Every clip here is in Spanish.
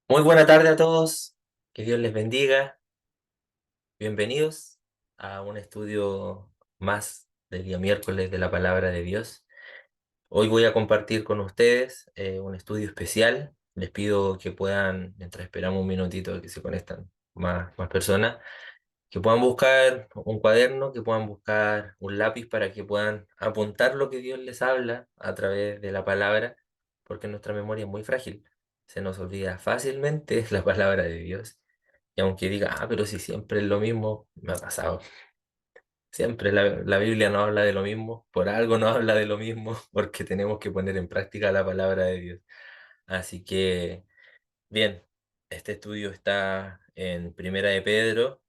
Muy buena tarde a todos, que Dios les bendiga. Bienvenidos a un estudio más del día miércoles de la palabra de Dios. Hoy voy a compartir con ustedes un estudio especial. Les pido que puedan, mientras esperamos un minutito que se conectan más personas, que puedan buscar un cuaderno, que puedan buscar un lápiz para que puedan apuntar lo que Dios les habla a través de la palabra, porque nuestra memoria es muy frágil. Se nos olvida fácilmente la palabra de Dios. Y aunque diga, pero si siempre es lo mismo, me ha pasado. Siempre la Biblia no habla de lo mismo, por algo no habla de lo mismo, porque tenemos que poner en práctica la palabra de Dios. Así que, bien, este estudio está en Primera de Pedro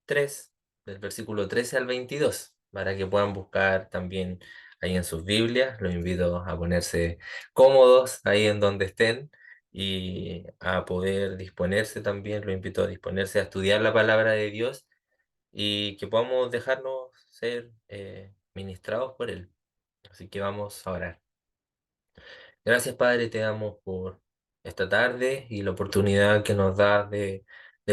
3 del versículo 13 al 22 para que puedan buscar también ahí en sus Biblias. Los invito a ponerse cómodos ahí en donde estén y a poder disponerse también, los invito a disponerse a estudiar la palabra de Dios y que podamos dejarnos ser ministrados por Él. Así que vamos a orar. Gracias, Padre, te damos por esta tarde y la oportunidad que nos das de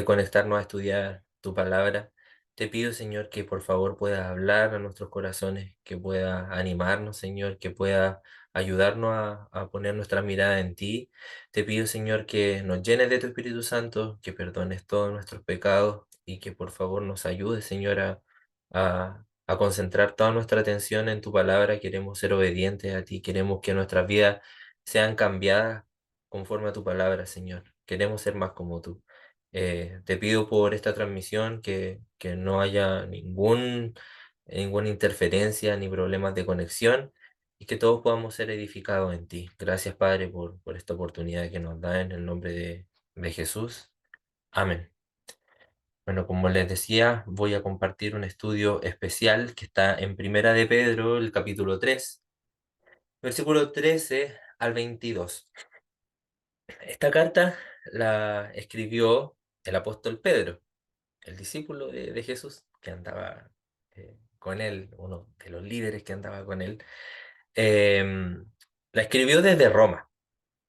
conectarnos a estudiar tu palabra. Te pido, Señor, que por favor puedas hablar a nuestros corazones, que puedas animarnos, Señor, que puedas ayudarnos a poner nuestra mirada en ti. Te pido, Señor, que nos llenes de tu Espíritu Santo, que perdones todos nuestros pecados y que por favor nos ayudes, Señor, a concentrar toda nuestra atención en tu palabra. Queremos ser obedientes a ti, queremos que nuestras vidas sean cambiadas conforme a tu palabra, Señor. Queremos ser más como tú. Te pido por esta transmisión que no haya ninguna interferencia ni problemas de conexión y que todos podamos ser edificados en ti. Gracias, Padre, por esta oportunidad que nos da en el nombre de Jesús. Amén. Bueno, como les decía, voy a compartir un estudio especial que está en Primera de Pedro, el capítulo 3 versículo 13 al 22. Esta carta la escribió el apóstol Pedro, el discípulo de Jesús, que andaba con él, uno de los líderes que andaba con él. Em, la escribió desde Roma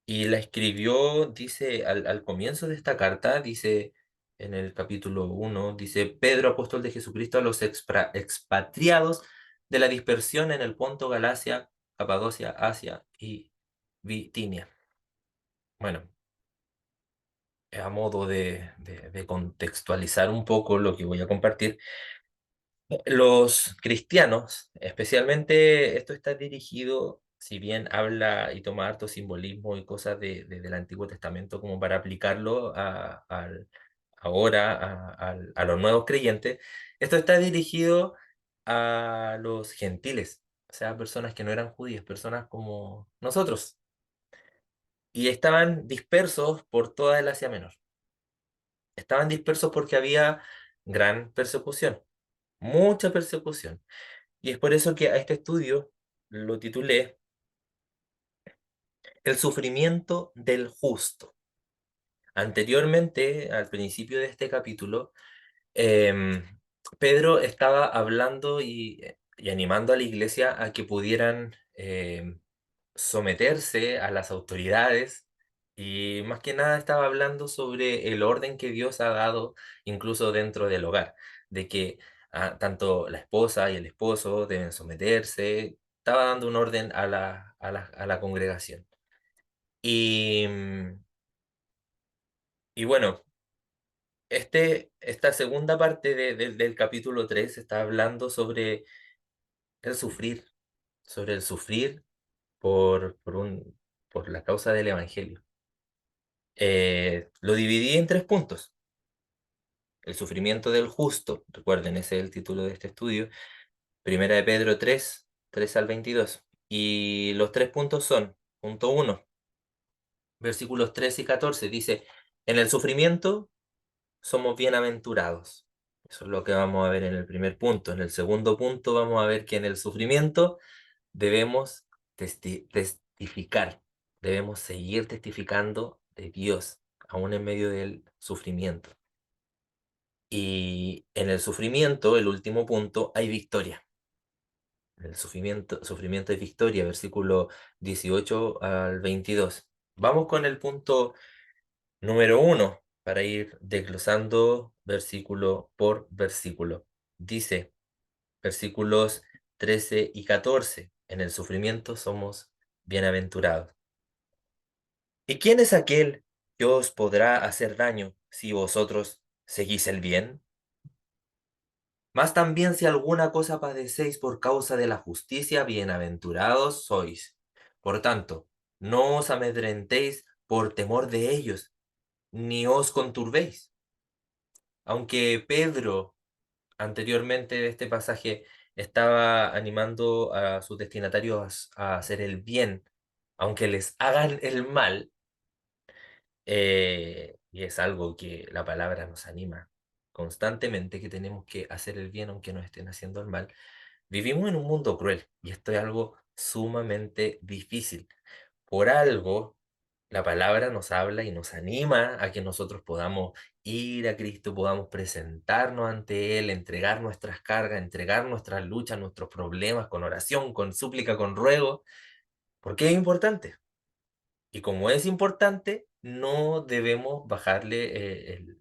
y la escribió, dice, al comienzo de esta carta, dice en el capítulo 1, dice, Pedro, apóstol de Jesucristo, a los expatriados de la dispersión en el Ponto, Galacia, Capadocia, Asia y Bitinia. Bueno, a modo de contextualizar un poco lo que voy a compartir, los cristianos, especialmente esto está dirigido, si bien habla y toma harto simbolismo y cosas del Antiguo Testamento como para aplicarlo ahora a los nuevos creyentes, esto está dirigido a los gentiles, o sea, personas que no eran judías, personas como nosotros, y estaban dispersos por toda el Asia Menor. Estaban dispersos porque había gran persecución, mucha persecución. Y es por eso que a este estudio lo titulé El sufrimiento del justo. Anteriormente, al principio de este capítulo, em, Pedro estaba hablando y animando a la iglesia a que pudieran someterse a las autoridades y más que nada estaba hablando sobre el orden que Dios ha dado incluso dentro del hogar, de que tanto la esposa y el esposo deben someterse, estaba dando un orden a la congregación. Y, y bueno, esta segunda parte del capítulo 3 está hablando el sufrir, sobre el sufrir por la causa del Evangelio. Lo dividí en tres puntos. El sufrimiento del justo, recuerden, ese es el título de este estudio. Primera de Pedro 3 3 al 22. Y los tres puntos son, punto uno, versículos 13 y 14, dice, en el sufrimiento somos bienaventurados. Eso es lo que vamos a ver en el primer punto. En el segundo punto vamos a ver que en el sufrimiento debemos testificar, debemos seguir testificando de Dios, aún en medio del sufrimiento. Y en el sufrimiento, el último punto, hay victoria. En el sufrimiento hay victoria, versículo 18 al 22. Vamos con el punto Número uno, para ir desglosando versículo por versículo. Dice, versículos 13 y 14, en el sufrimiento somos bienaventurados. ¿Y quién es aquel que os podrá hacer daño si vosotros seguís el bien? Mas también si alguna cosa padecéis por causa de la justicia, bienaventurados sois. Por tanto, no os amedrentéis por temor de ellos, ni os conturbéis. Aunque Pedro, anteriormente de este pasaje, estaba animando a sus destinatarios a hacer el bien, aunque les hagan el mal, y es algo que la palabra nos anima constantemente, que tenemos que hacer el bien aunque nos estén haciendo el mal. Vivimos en un mundo cruel y esto es algo sumamente difícil. Por algo, la palabra nos habla y nos anima a que nosotros podamos ir a Cristo, podamos presentarnos ante Él, entregar nuestras cargas, entregar nuestras luchas, nuestros problemas con oración, con súplica, con ruego, porque es importante. Y como es importante, no debemos bajarle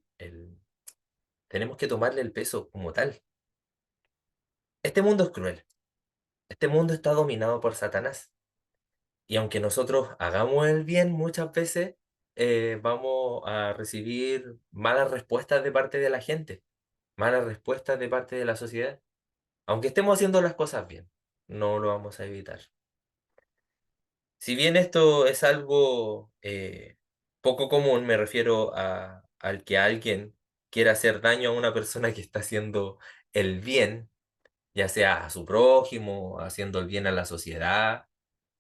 tenemos que tomarle el peso como tal. Este mundo es cruel. Este mundo está dominado por Satanás. Y aunque nosotros hagamos el bien, muchas veces vamos a recibir malas respuestas de parte de la gente, malas respuestas de parte de la sociedad. Aunque estemos haciendo las cosas bien, no lo vamos a evitar. Si bien esto es algo poco común, me refiero al que alguien quiera hacer daño a una persona que está haciendo el bien, ya sea a su prójimo, haciendo el bien a la sociedad.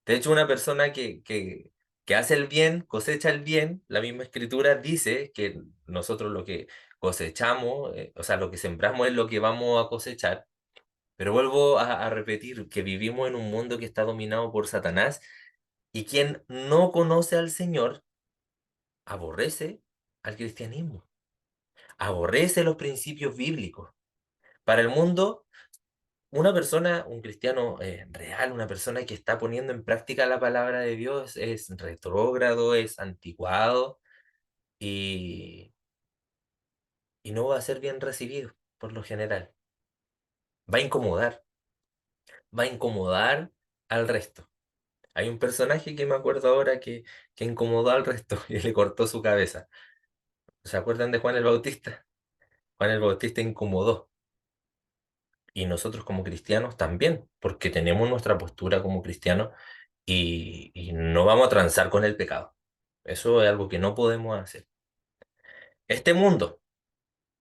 De hecho, una persona que hace el bien, cosecha el bien, la misma escritura dice que nosotros lo que cosechamos, o sea, lo que sembramos es lo que vamos a cosechar. Pero vuelvo a repetir que vivimos en un mundo que está dominado por Satanás y quien no conoce al Señor aborrece al cristianismo, aborrece los principios bíblicos. Para el mundo, una persona, un cristiano real, una persona que está poniendo en práctica la palabra de Dios es retrógrado, es anticuado y, y no va a ser bien recibido por lo general. Va a incomodar, va a incomodar al resto. Hay un personaje que me acuerdo ahora que incomodó al resto y le cortó su cabeza. ¿Se acuerdan de Juan el Bautista? Juan el Bautista incomodó. Y nosotros como cristianos también, porque tenemos nuestra postura como cristianos y no vamos a transar con el pecado. Eso es algo que no podemos hacer. Este mundo,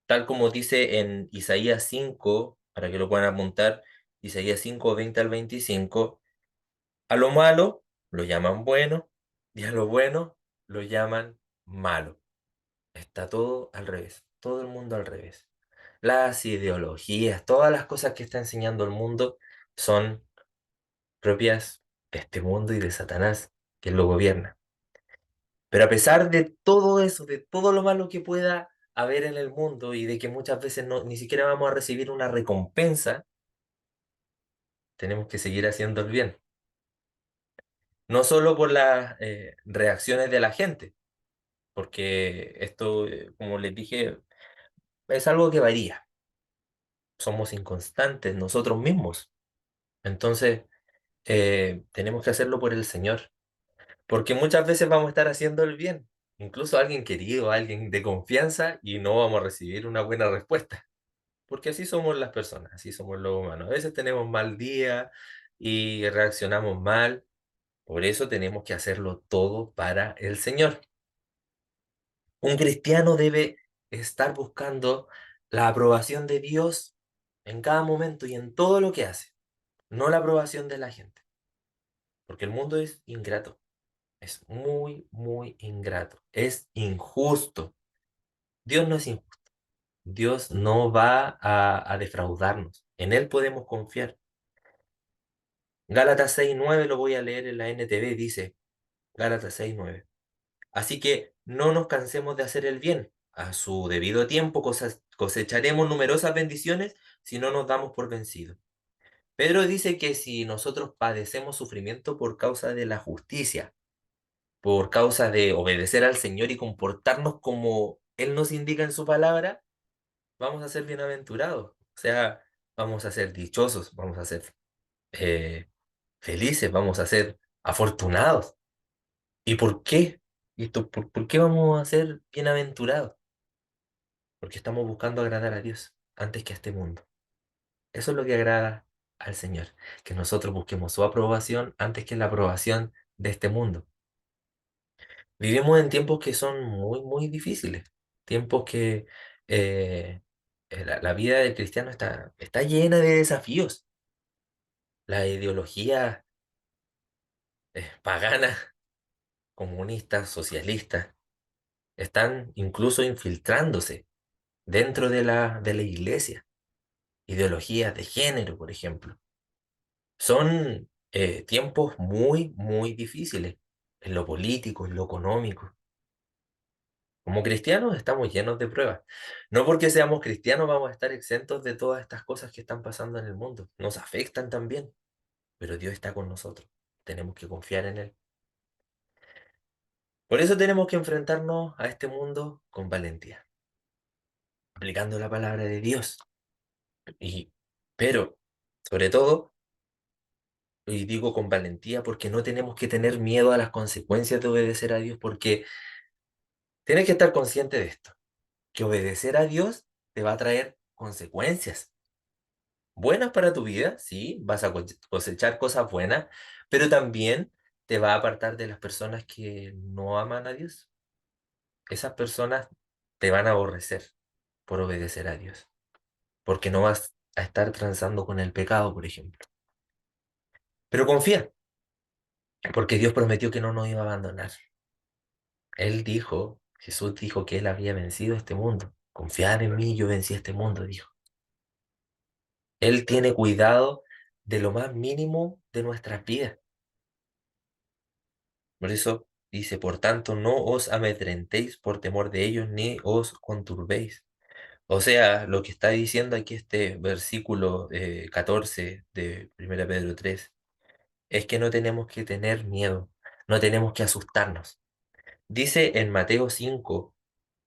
tal como dice en Isaías 5, para que lo puedan apuntar, Isaías 5 20 al 25, a lo malo lo llaman bueno y a lo bueno lo llaman malo. Está todo al revés, todo el mundo al revés. Las ideologías, todas las cosas que está enseñando el mundo son propias de este mundo y de Satanás, que lo gobierna. Pero a pesar de todo eso, de todo lo malo que pueda haber en el mundo y de que muchas veces no, ni siquiera vamos a recibir una recompensa, tenemos que seguir haciendo el bien. No solo por las reacciones de la gente, porque esto, como les dije, es algo que varía. Somos inconstantes nosotros mismos. Entonces, tenemos que hacerlo por el Señor. Porque muchas veces vamos a estar haciendo el bien, incluso a alguien querido, a alguien de confianza, y no vamos a recibir una buena respuesta. Porque así somos las personas, así somos los humanos. A veces tenemos mal día y reaccionamos mal. Por eso tenemos que hacerlo todo para el Señor. Un cristiano debe estar buscando la aprobación de Dios en cada momento y en todo lo que hace, no la aprobación de la gente. Porque el mundo es ingrato. Es muy, muy ingrato. Es injusto. Dios no es injusto. Dios no va a defraudarnos. En Él podemos confiar. Gálatas 6:9 lo voy a leer en la NTV. Dice, Gálatas 6:9. Así que no nos cansemos de hacer el bien. A su debido tiempo cosecharemos numerosas bendiciones si no nos damos por vencidos. Pedro dice que si nosotros padecemos sufrimiento por causa de la justicia, por causa de obedecer al Señor y comportarnos como Él nos indica en su palabra, vamos a ser bienaventurados. O sea, vamos a ser dichosos, vamos a ser eh, felices, vamos a ser afortunados. ¿Y por qué? ¿Por qué vamos a ser bienaventurados? Porque estamos buscando agradar a Dios antes que a este mundo. Eso es lo que agrada al Señor, que nosotros busquemos su aprobación antes que la aprobación de este mundo. Vivimos en tiempos que son muy, muy difíciles, tiempos que eh, la vida del cristiano está llena de desafíos. La ideología pagana, comunista, socialista, están incluso infiltrándose dentro de la iglesia. Ideologías de género, por ejemplo. Son tiempos muy, muy difíciles en lo político, en lo económico. Como cristianos estamos llenos de pruebas. No porque seamos cristianos vamos a estar exentos de todas estas cosas que están pasando en el mundo. Nos afectan también, pero Dios está con nosotros. Tenemos que confiar en Él. Por eso tenemos que enfrentarnos a este mundo con valentía, aplicando la palabra de Dios. Y, pero, sobre todo, y digo con valentía porque no tenemos que tener miedo a las consecuencias de obedecer a Dios, porque tienes que estar consciente de esto, que obedecer a Dios te va a traer consecuencias buenas para tu vida, sí, vas a cosechar cosas buenas, pero también te va a apartar de las personas que no aman a Dios. Esas personas te van a aborrecer por obedecer a Dios, porque no vas a estar transando con el pecado, por ejemplo. Pero confía, porque Dios prometió que no nos iba a abandonar. Él dijo, Jesús dijo que él había vencido este mundo. Confiad en mí, yo vencí este mundo, dijo. Él tiene cuidado de lo más mínimo de nuestras vidas. Por eso dice, por tanto, no os amedrentéis por temor de ellos, ni os conturbéis. O sea, lo que está diciendo aquí este versículo 14 de 1 Pedro 3 es que no tenemos que tener miedo, no tenemos que asustarnos. Dice en Mateo 5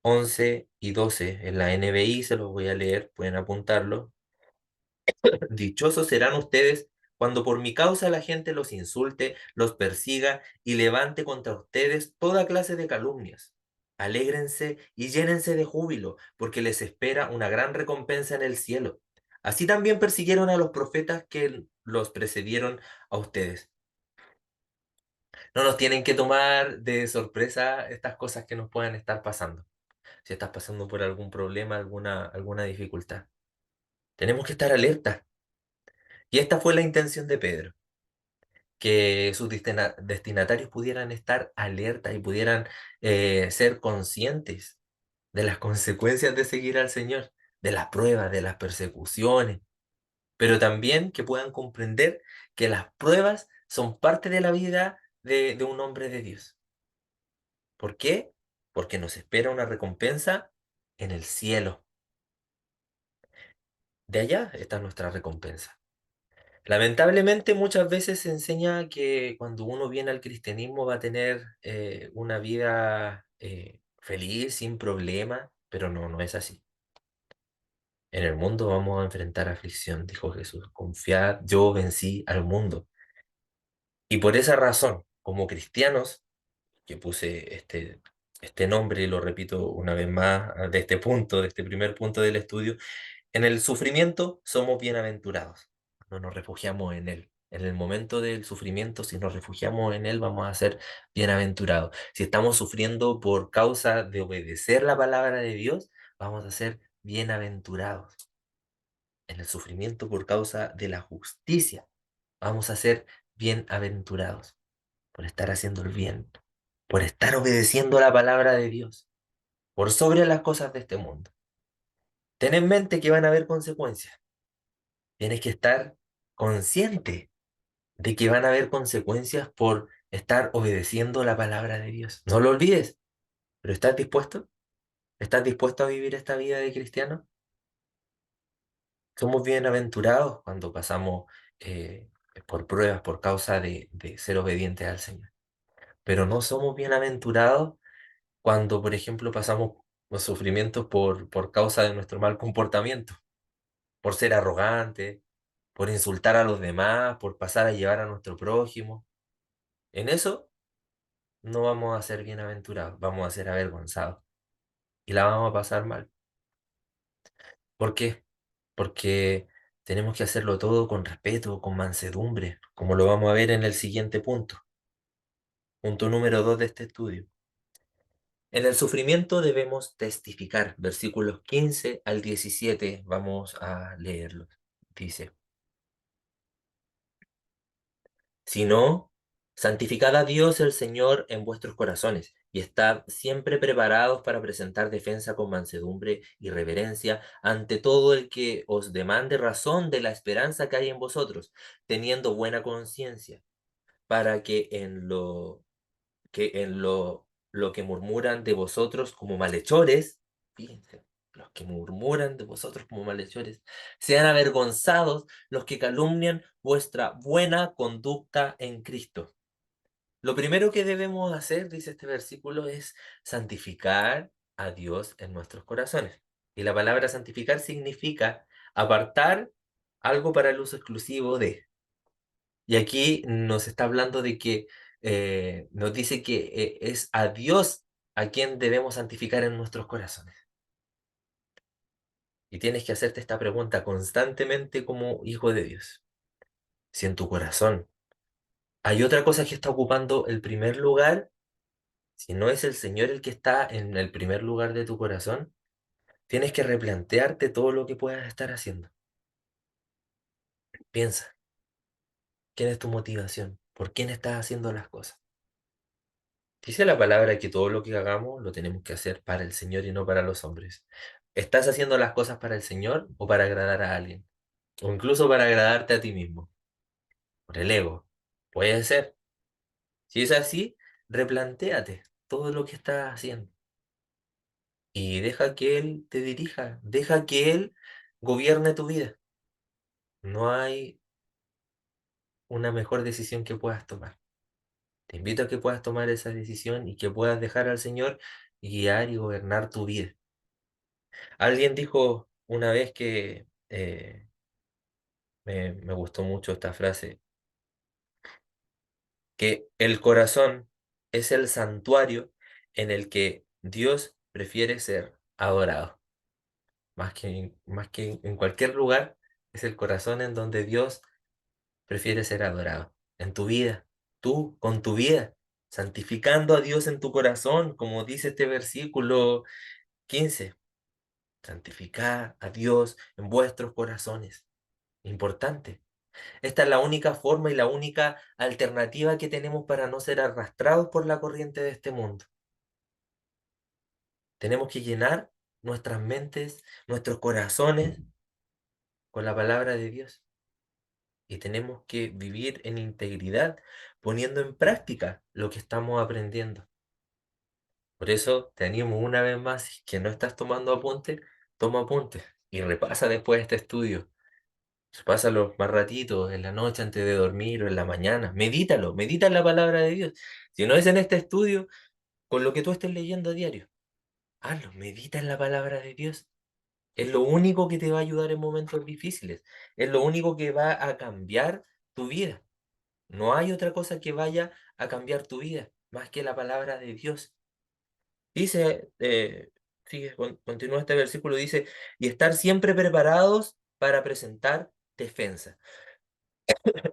11 y 12 en la NBI, se los voy a leer, pueden apuntarlo. Dichosos serán ustedes cuando por mi causa la gente los insulte, los persiga y levante contra ustedes toda clase de calumnias. Alégrense y llénense de júbilo, porque les espera una gran recompensa en el cielo. Así también persiguieron a los profetas que los precedieron a ustedes. No nos tienen que tomar de sorpresa estas cosas que nos puedan estar pasando. Si estás pasando por algún problema, alguna dificultad. Tenemos que estar alertas. Y esta fue la intención de Pedro, que sus destinatarios pudieran estar alertas y pudieran ser conscientes de las consecuencias de seguir al Señor, de las pruebas, de las persecuciones, pero también que puedan comprender que las pruebas son parte de la vida de un hombre de Dios. ¿Por qué? Porque nos espera una recompensa en el cielo. De allá está nuestra recompensa. Lamentablemente muchas veces se enseña que cuando uno viene al cristianismo va a tener una vida feliz, sin problema, pero no, no es así. En el mundo vamos a enfrentar aflicción, dijo Jesús. Confiad, yo vencí al mundo. Y por esa razón, como cristianos, que puse este nombre y lo repito una vez más de este punto, de este primer punto del estudio, en el sufrimiento somos bienaventurados, no nos refugiamos en Él. En el momento del sufrimiento, si nos refugiamos en Él, vamos a ser bienaventurados. Si estamos sufriendo por causa de obedecer la palabra de Dios, vamos a ser bienaventurados. En el sufrimiento por causa de la justicia, vamos a ser bienaventurados por estar haciendo el bien, por estar obedeciendo la palabra de Dios, por sobre las cosas de este mundo. Ten en mente que van a haber consecuencias. Tienes que estar consciente de que van a haber consecuencias por estar obedeciendo la palabra de Dios. No lo olvides, pero ¿estás dispuesto? ¿Estás dispuesto a vivir esta vida de cristiano? Somos bienaventurados cuando pasamos por pruebas por causa de ser obedientes al Señor. pero no somos bienaventurados cuando, por ejemplo, pasamos los sufrimientos por causa de nuestro mal comportamiento, por ser arrogantes, por insultar a los demás, por pasar a llevar a nuestro prójimo. En eso no vamos a ser bienaventurados, vamos a ser avergonzados y la vamos a pasar mal. ¿Por qué? Porque tenemos que hacerlo todo con respeto, con mansedumbre, como lo vamos a ver en el siguiente punto, punto número 2 de este estudio. En el sufrimiento debemos testificar. Versículos 15 al 17, vamos a leerlos. Dice, si no, santificad a Dios el Señor en vuestros corazones y estad siempre preparados para presentar defensa con mansedumbre y reverencia ante todo el que os demande razón de la esperanza que hay en vosotros, teniendo buena conciencia, para que en lo que murmuran de vosotros como malhechores, fíjense, los que murmuran de vosotros como malhechores, sean avergonzados los que calumnian vuestra buena conducta en Cristo. Lo primero que debemos hacer, dice este versículo, es santificar a Dios en nuestros corazones. Y la palabra santificar significa apartar algo para el uso exclusivo de. Y aquí nos está hablando de que nos dice que es a Dios a quien debemos santificar en nuestros corazones. Y tienes que hacerte esta pregunta constantemente como hijo de Dios. Si en tu corazón hay otra cosa que está ocupando el primer lugar, si no es el Señor el que está en el primer lugar de tu corazón, tienes que replantearte todo lo que puedas estar haciendo. Piensa, ¿quién es tu motivación? ¿Por quién estás haciendo las cosas? Dice la palabra que todo lo que hagamos lo tenemos que hacer para el Señor y no para los hombres. ¿Estás haciendo las cosas para el Señor o para agradar a alguien? O incluso para agradarte a ti mismo, por el ego. Puede ser. Si es así, replantéate todo lo que estás haciendo y deja que Él te dirija, deja que Él gobierne tu vida. No hay una mejor decisión que puedas tomar. Te invito a que puedas tomar esa decisión y que puedas dejar al Señor guiar y gobernar tu vida. Alguien dijo una vez que me gustó mucho esta frase, que el corazón es el santuario en el que Dios prefiere ser adorado. Más que en cualquier lugar, es el corazón en donde Dios prefiere ser adorado. En tu vida, tú con tu vida, santificando a Dios en tu corazón, como dice este versículo 15. Santificad a Dios en vuestros corazones. Importante. Esta es la única forma y la única alternativa que tenemos para no ser arrastrados por la corriente de este mundo. Tenemos que llenar nuestras mentes, nuestros corazones con la palabra de Dios. Y tenemos que vivir en integridad, poniendo en práctica lo que estamos aprendiendo. Por eso te animo una vez más, si es que no estás tomando apuntes, toma apuntes y repasa después este estudio. Pásalo más ratitos, en la noche antes de dormir o en la mañana. Medítalo, medita en la palabra de Dios. Si no es en este estudio, con lo que tú estés leyendo a diario, hazlo, medita en la palabra de Dios. Es lo único que te va a ayudar en momentos difíciles. Es lo único que va a cambiar tu vida. No hay otra cosa que vaya a cambiar tu vida más que la palabra de Dios. Dice, continúa este versículo, dice, y estar siempre preparados para presentar defensa.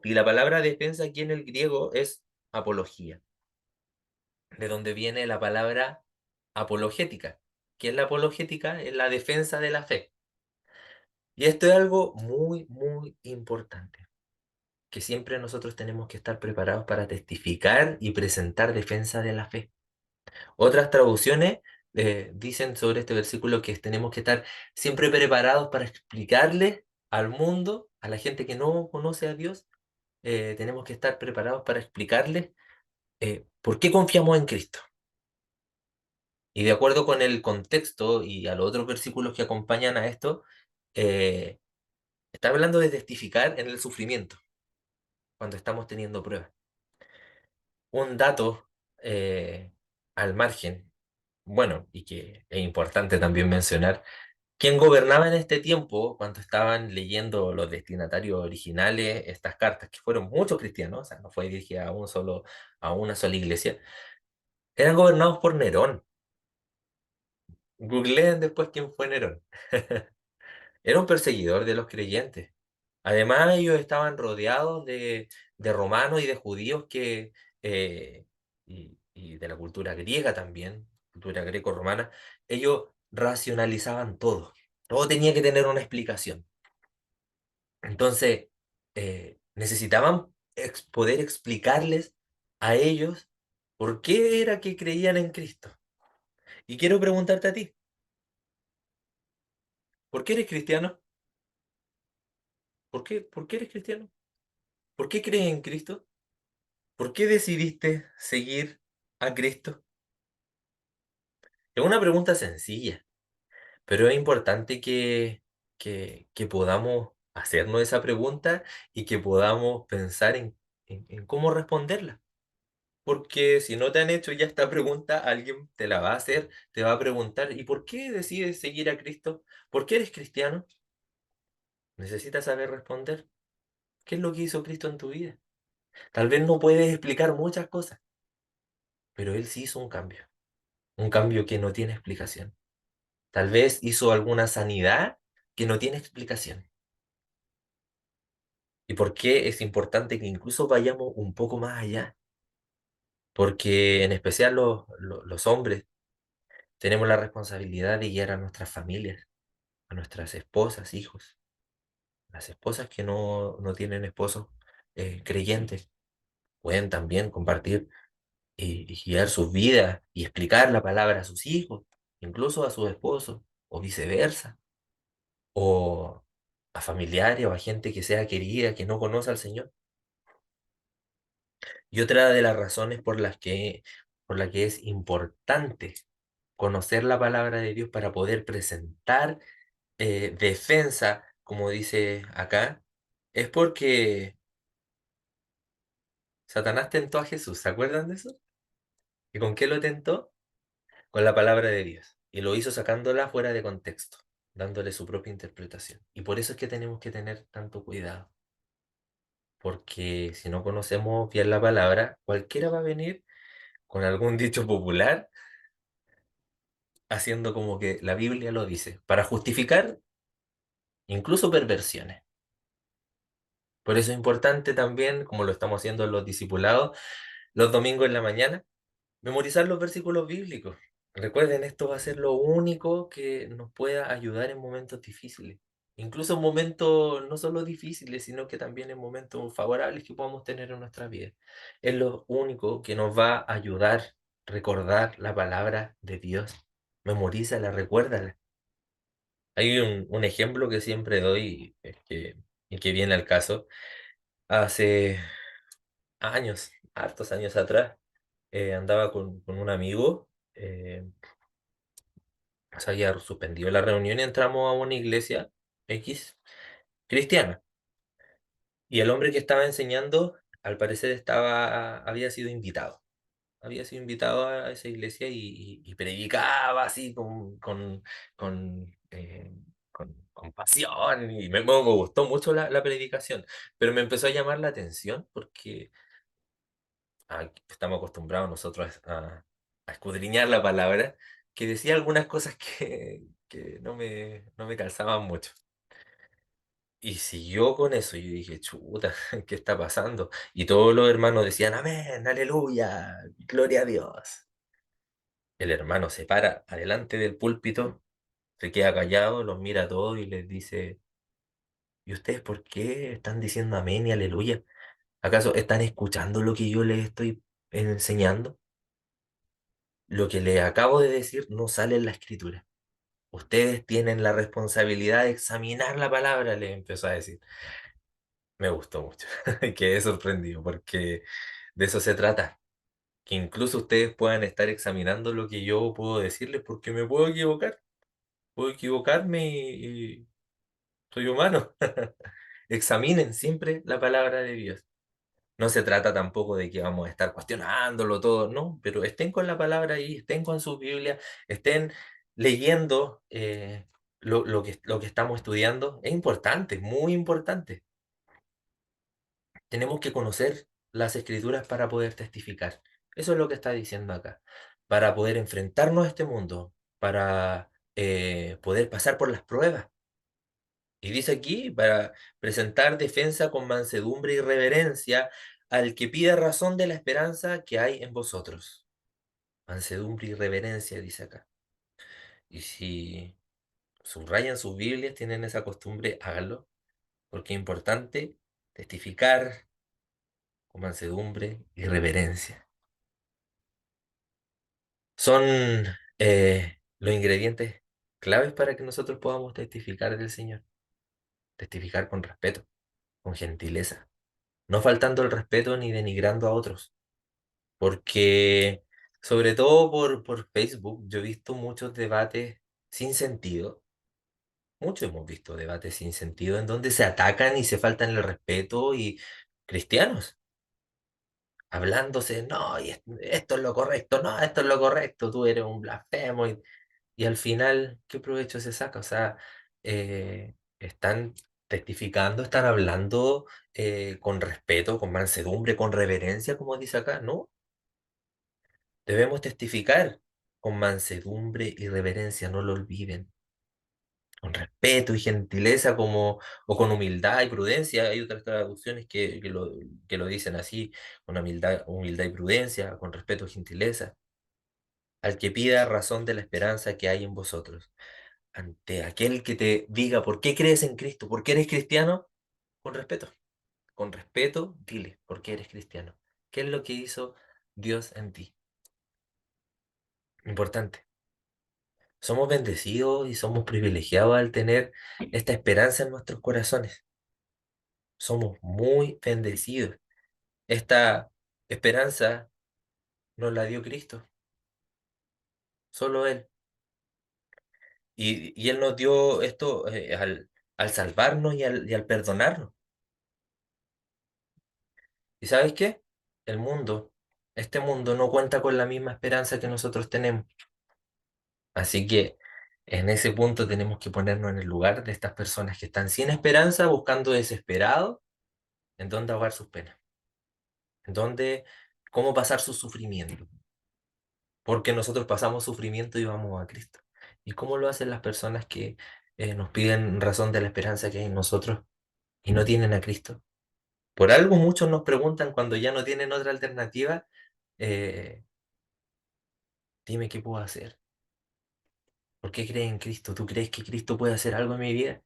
Y la palabra defensa aquí en el griego es apología, de donde viene la palabra apologética. ¿Qué es la apologética? Es la defensa de la fe. Y esto es algo muy, muy importante, que siempre nosotros tenemos que estar preparados para testificar y presentar defensa de la fe. Otras traducciones dicen sobre este versículo que tenemos que estar siempre preparados para explicarle al mundo, a la gente que no conoce a Dios, tenemos que estar preparados para explicarles ¿por qué confiamos en Cristo? Y de acuerdo con el contexto y a los otros versículos que acompañan a esto, eh, está hablando de testificar en el sufrimiento, cuando estamos teniendo pruebas. Un dato eh, al margen. Bueno, y que es importante también mencionar, quien gobernaba en este tiempo, cuando estaban leyendo los destinatarios originales, estas cartas, que fueron muchos cristianos, o sea, no fue dirigida a un solo, a una sola iglesia, eran gobernados por Nerón. Googleen después quién fue Nerón. Era un perseguidor de los creyentes. Además, ellos estaban rodeados de romanos y de judíos y de la cultura griega también, cultura greco-romana, ellos racionalizaban todo. Todo tenía que tener una explicación. Entonces, necesitaban poder explicarles a ellos por qué era que creían en Cristo. Y quiero preguntarte a ti, ¿por qué eres cristiano? ¿Por qué eres cristiano? ¿Por qué crees en Cristo? ¿Por qué decidiste seguir a Cristo? Es una pregunta sencilla, pero es importante que podamos hacernos esa pregunta y que podamos pensar en cómo responderla. Porque si no te han hecho ya esta pregunta, alguien te la va a hacer, te va a preguntar, ¿y por qué decides seguir a Cristo? ¿Por qué eres cristiano? Necesitas saber responder. ¿Qué es lo que hizo Cristo en tu vida? Tal vez no puedes explicar muchas cosas, pero Él sí hizo un cambio que no tiene explicación. Tal vez hizo alguna sanidad que no tiene explicación. ¿Y por qué es importante que incluso vayamos un poco más allá? Porque en especial los hombres tenemos la responsabilidad de guiar a nuestras familias, a nuestras esposas, hijos. Las esposas que no tienen esposos creyentes pueden también compartir y guiar sus vidas y explicar la palabra a sus hijos, incluso a sus esposos, o viceversa, o a familiares o a gente que sea querida, que no conoce al Señor. Y otra de las razones por la que es importante conocer la palabra de Dios para poder presentar defensa, como dice acá, es porque Satanás tentó a Jesús. ¿Se acuerdan de eso? ¿Y con qué lo tentó? Con la palabra de Dios. Y lo hizo sacándola fuera de contexto, dándole su propia interpretación. Y por eso es que tenemos que tener tanto cuidado, porque si no conocemos bien la palabra, cualquiera va a venir con algún dicho popular haciendo como que la Biblia lo dice, para justificar incluso perversiones. Por eso es importante también, como lo estamos haciendo en los discipulados, los domingos en la mañana, memorizar los versículos bíblicos. Recuerden, esto va a ser lo único que nos pueda ayudar en momentos difíciles. Incluso en momentos no solo difíciles, sino que también en momentos favorables que podamos tener en nuestra vida. Es lo único que nos va a ayudar a recordar la palabra de Dios. Memorízala, recuérdala. Hay un ejemplo que siempre doy y que viene al caso. Hace años, hartos años atrás, andaba con un amigo, se había suspendido la reunión y entramos a una iglesia X cristiana. Y el hombre que estaba enseñando, al parecer, había sido invitado a esa iglesia y predicaba así con pasión y me gustó mucho la predicación, pero me empezó a llamar la atención porque estamos acostumbrados nosotros a escudriñar la palabra, que decía algunas cosas que no me calzaban mucho. Y siguió con eso, y yo dije, chuta, ¿qué está pasando? Y todos los hermanos decían, amén, aleluya, gloria a Dios. El hermano se para adelante del púlpito, se queda callado, los mira a todos y les dice, ¿y ustedes por qué están diciendo amén y aleluya? ¿Acaso están escuchando lo que yo les estoy enseñando? Lo que les acabo de decir no sale en la escritura. Ustedes tienen la responsabilidad de examinar la palabra, les empezó a decir. Me gustó mucho, quedé sorprendido porque de eso se trata, que incluso ustedes puedan estar examinando lo que yo puedo decirles porque me puedo equivocarme y soy humano. Examinen siempre la palabra de Dios. No se trata tampoco de que vamos a estar cuestionándolo todo, no, pero estén con la palabra ahí, estén con su Biblia, estén leyendo lo que estamos estudiando. Es importante, muy importante. Tenemos que conocer las escrituras para poder testificar. Eso es lo que está diciendo acá. Para poder enfrentarnos a este mundo, para poder pasar por las pruebas. Y dice aquí, para presentar defensa con mansedumbre y reverencia al que pida razón de la esperanza que hay en vosotros. Mansedumbre y reverencia, dice acá. Y si subrayan sus Biblias, tienen esa costumbre, háganlo, porque es importante testificar con mansedumbre y reverencia. Son los ingredientes claves para que nosotros podamos testificar del Señor. Testificar con respeto, con gentileza, no faltando el respeto ni denigrando a otros. Porque, sobre todo por Facebook, yo he visto muchos debates sin sentido. Muchos hemos visto debates sin sentido en donde se atacan y se faltan el respeto y cristianos hablándose, no, y esto es lo correcto, no, esto es lo correcto, tú eres un blasfemo y al final, ¿qué provecho se saca? O sea, están testificando, están hablando con respeto, con mansedumbre, con reverencia, como dice acá, ¿no? Debemos testificar con mansedumbre y reverencia, no lo olviden, con respeto y gentileza como, o con humildad y prudencia. Hay otras traducciones que lo dicen así, con humildad y prudencia, con respeto y gentileza. Al que pida razón de la esperanza que hay en vosotros. Ante aquel que te diga por qué crees en Cristo, por qué eres cristiano, con respeto. Con respeto, dile por qué eres cristiano. ¿Qué es lo que hizo Dios en ti? Importante. Somos bendecidos y somos privilegiados al tener esta esperanza en nuestros corazones. Somos muy bendecidos. Esta esperanza nos la dio Cristo, solo Él. Y Él nos dio esto al salvarnos y al perdonarnos. ¿Y sabes qué? El mundo, este mundo no cuenta con la misma esperanza que nosotros tenemos. Así que en ese punto tenemos que ponernos en el lugar de estas personas que están sin esperanza, buscando desesperado en dónde ahogar sus penas, en dónde, cómo pasar su sufrimiento. Porque nosotros pasamos sufrimiento y vamos a Cristo. ¿Y cómo lo hacen las personas que nos piden razón de la esperanza que hay en nosotros y no tienen a Cristo? Por algo muchos nos preguntan cuando ya no tienen otra alternativa, eh, dime qué puedo hacer. ¿Por qué crees en Cristo? ¿Tú crees que Cristo puede hacer algo en mi vida?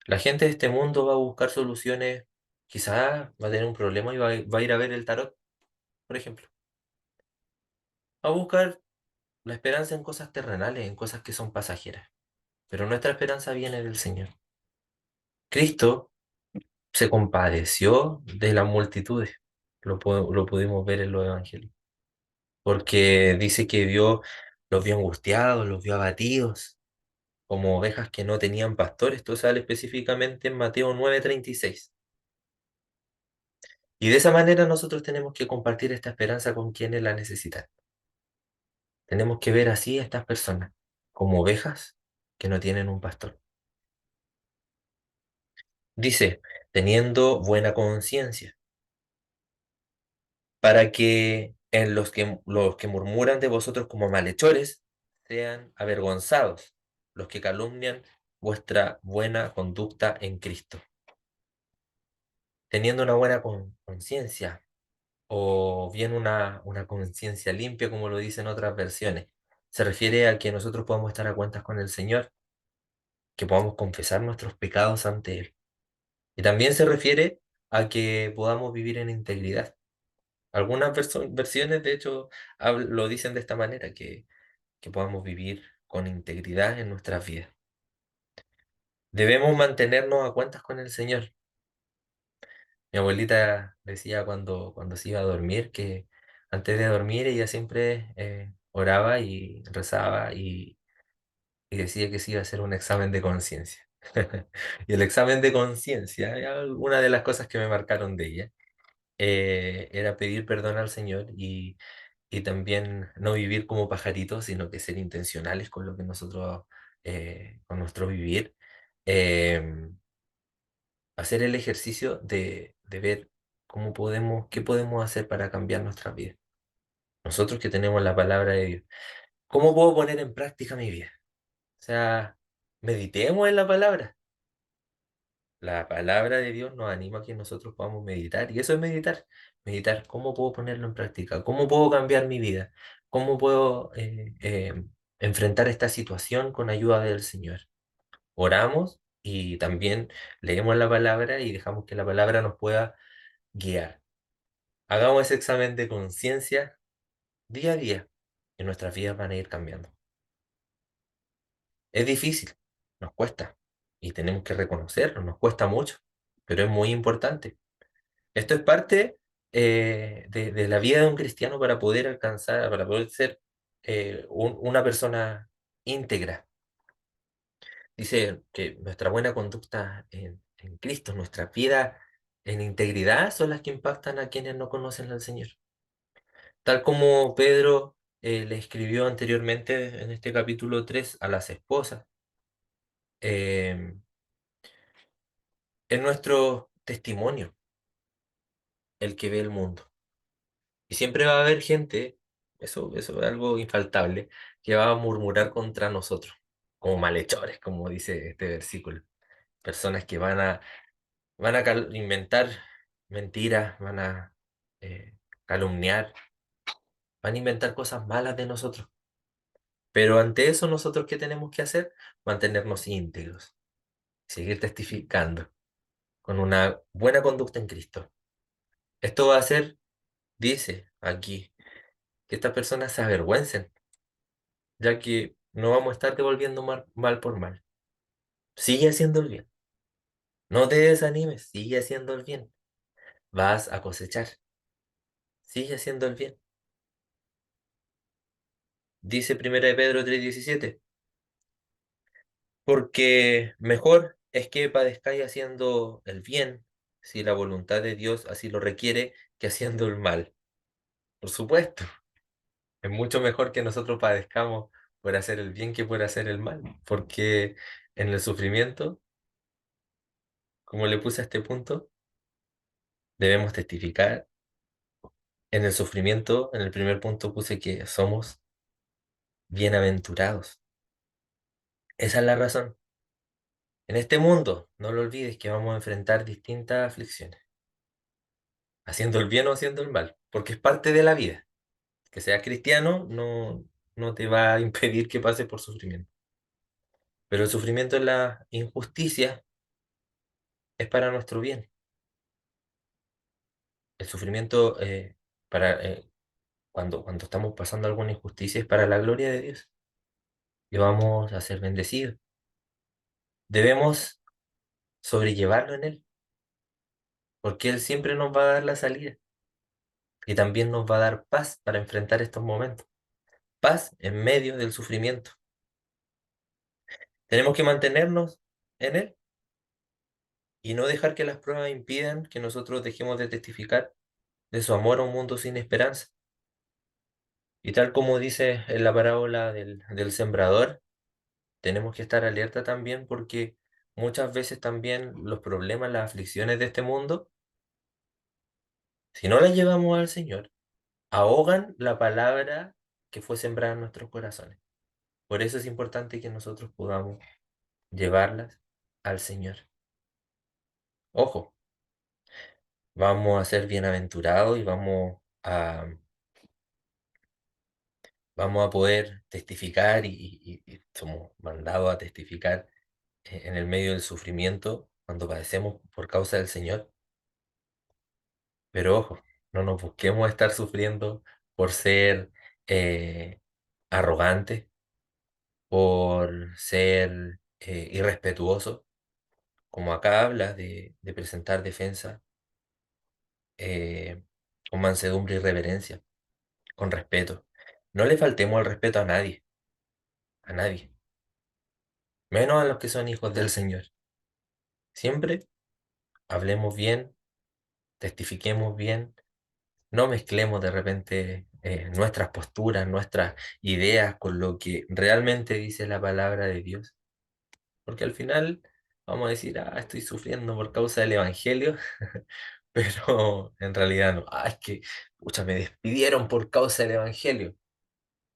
La gente de este mundo va a buscar soluciones, quizás va a tener un problema y va a ir a ver el tarot, por ejemplo. Va a buscar la esperanza en cosas terrenales, en cosas que son pasajeras. Pero nuestra esperanza viene del Señor. Cristo se compadeció de las multitudes. Lo pudimos ver en los evangelios. Porque dice que los vio angustiados, los vio abatidos, como ovejas que no tenían pastor. Esto sale específicamente en Mateo 9:36. Y de esa manera nosotros tenemos que compartir esta esperanza con quienes la necesitan. Tenemos que ver así a estas personas como ovejas que no tienen un pastor. Dice, teniendo buena conciencia, para que en los que murmuran de vosotros como malhechores sean avergonzados, los que calumnian vuestra buena conducta en Cristo. Teniendo una buena conciencia, o bien una conciencia limpia, como lo dicen otras versiones. Se refiere a que nosotros podamos estar a cuentas con el Señor, que podamos confesar nuestros pecados ante Él. Y también se refiere a que podamos vivir en integridad. Algunas versiones, de hecho, lo dicen de esta manera, que podamos vivir con integridad en nuestras vidas. Debemos mantenernos a cuentas con el Señor. Mi abuelita decía cuando se iba a dormir que antes de dormir ella siempre oraba y rezaba y decía que se iba a hacer un examen de conciencia. Y el examen de conciencia, una de las cosas que me marcaron de ella, era pedir perdón al Señor y también no vivir como pajaritos, sino que ser intencionales con lo que nosotros, con nuestro vivir. Eh, hacer el ejercicio de ver cómo podemos, qué podemos hacer para cambiar nuestra vida. Nosotros que tenemos la palabra de Dios, ¿cómo puedo poner en práctica mi vida? O sea, meditemos en la palabra. La palabra de Dios nos anima a que nosotros podamos meditar, y eso es meditar. Meditar, ¿cómo puedo ponerlo en práctica? ¿Cómo puedo cambiar mi vida? ¿Cómo puedo enfrentar esta situación con ayuda del Señor? Oramos y también leemos la palabra y dejamos que la palabra nos pueda guiar. Hagamos ese examen de conciencia día a día y nuestras vidas van a ir cambiando. Es difícil, nos cuesta y tenemos que reconocerlo, nos cuesta mucho, pero es muy importante. Esto es parte de la vida de un cristiano para poder alcanzar, para poder ser una persona íntegra. Dice que nuestra buena conducta en Cristo, nuestra vida en integridad son las que impactan a quienes no conocen al Señor. Tal como Pedro le escribió anteriormente en este capítulo 3 a las esposas, eh, es nuestro testimonio el que ve el mundo. Y siempre va a haber gente, eso es algo infaltable, que va a murmurar contra nosotros, como malhechores, como dice este versículo. Personas que van a inventar mentiras, van a eh, calumniar, van a inventar cosas malas de nosotros. Pero ante eso, nosotros, ¿qué tenemos que hacer? Mantenernos íntegros, seguir testificando con una buena conducta en Cristo. Esto va a hacer, dice aquí, que estas personas se avergüencen, ya que no vamos a estar devolviendo mal por mal. Sigue haciendo el bien. No te desanimes, sigue haciendo el bien. Vas a cosechar. Sigue haciendo el bien. Dice Primera de Pedro 3:17, porque mejor es que padezcáis haciendo el bien, si la voluntad de Dios así lo requiere, que haciendo el mal. Por supuesto, es mucho mejor que nosotros padezcamos por hacer el bien que por hacer el mal, porque en el sufrimiento, como le puse a este punto, debemos testificar. En el sufrimiento, en el primer punto puse que somos bienaventurados. Esa es la razón. En este mundo, no lo olvides que vamos a enfrentar distintas aflicciones, haciendo el bien o haciendo el mal, porque es parte de la vida. Que seas cristiano no te va a impedir que pases por sufrimiento. Pero el sufrimiento en la injusticia es para nuestro bien. El sufrimiento cuando estamos pasando alguna injusticia es para la gloria de Dios y vamos a ser bendecidos. Debemos sobrellevarlo en Él, porque Él siempre nos va a dar la salida y también nos va a dar paz para enfrentar estos momentos. Paz en medio del sufrimiento. Tenemos que mantenernos en Él y no dejar que las pruebas impidan que nosotros dejemos de testificar de su amor a un mundo sin esperanza. Y tal como dice en la parábola del sembrador, tenemos que estar alerta también porque muchas veces también los problemas, las aflicciones de este mundo, si no las llevamos al Señor, ahogan la palabra que fue sembrada en nuestros corazones. Por eso es importante que nosotros podamos llevarlas al Señor. Ojo, vamos a ser bienaventurados y vamos a poder testificar y somos mandados a testificar en el medio del sufrimiento cuando padecemos por causa del Señor. Pero ojo, no nos busquemos estar sufriendo por ser eh, arrogantes, por ser irrespetuosos, como acá habla de presentar defensa eh, con mansedumbre y reverencia, con respeto. No le faltemos el respeto a nadie, a nadie. menos a los que son hijos del Señor. Siempre hablemos bien, testifiquemos bien, no mezclemos de repente nuestras posturas, nuestras ideas con lo que realmente dice la palabra de Dios. Porque al final vamos a decir, estoy sufriendo por causa del Evangelio, pero en realidad no. Es que, pucha, me despidieron por causa del Evangelio,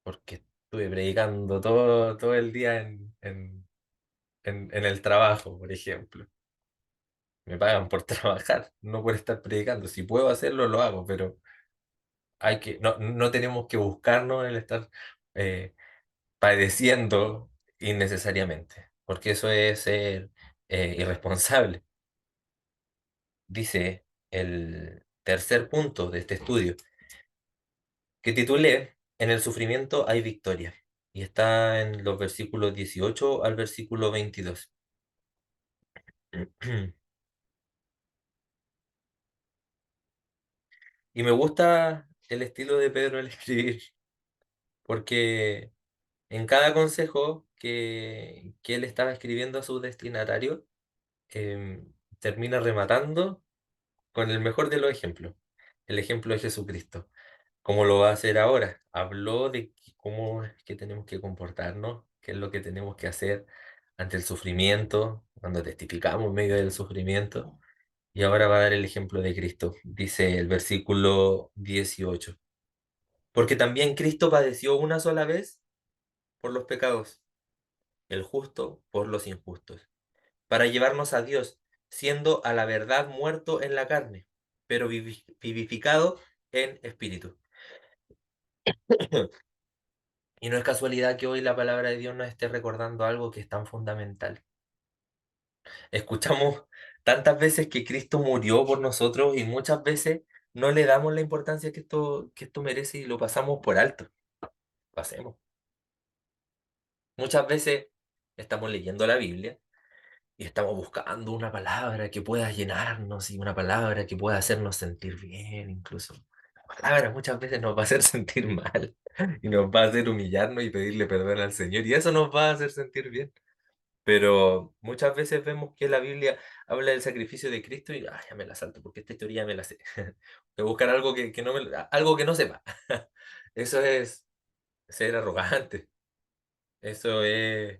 porque estuve predicando todo el día en el trabajo, por ejemplo. Me pagan por trabajar, no por estar predicando. Si puedo hacerlo, lo hago, pero no tenemos que buscarnos el estar eh, padeciendo innecesariamente, porque eso es ser irresponsable. Dice el tercer punto de este estudio, que titulé En el sufrimiento hay victoria, y está en los versículos 18 al versículo 22. Y me gusta el estilo de Pedro al escribir, porque en cada consejo que él estaba escribiendo a su destinatario, termina rematando con el mejor de los ejemplos, el ejemplo de Jesucristo. ¿Cómo lo va a hacer ahora? Habló de cómo es que tenemos que comportarnos, qué es lo que tenemos que hacer ante el sufrimiento, cuando testificamos en medio del sufrimiento. Y ahora va a dar el ejemplo de Cristo, dice el versículo 18. Porque también Cristo padeció una sola vez por los pecados, el justo por los injustos, para llevarnos a Dios, siendo a la verdad muerto en la carne, pero vivificado en espíritu. Y no es casualidad que hoy la palabra de Dios nos esté recordando algo que es tan fundamental. Escuchamos tantas veces que Cristo murió por nosotros y muchas veces no le damos la importancia que esto merece y lo pasamos por alto. Lo hacemos. Muchas veces estamos leyendo la Biblia y estamos buscando una palabra que pueda llenarnos y una palabra que pueda hacernos sentir bien, incluso. La palabra muchas veces nos va a hacer sentir mal y nos va a hacer humillarnos y pedirle perdón al Señor y eso nos va a hacer sentir bien. Pero muchas veces vemos que la Biblia habla del sacrificio de Cristo y ya me la salto porque esta historia me la sé. Voy a buscar algo que no algo que no sepa. Eso es ser arrogante. Eso es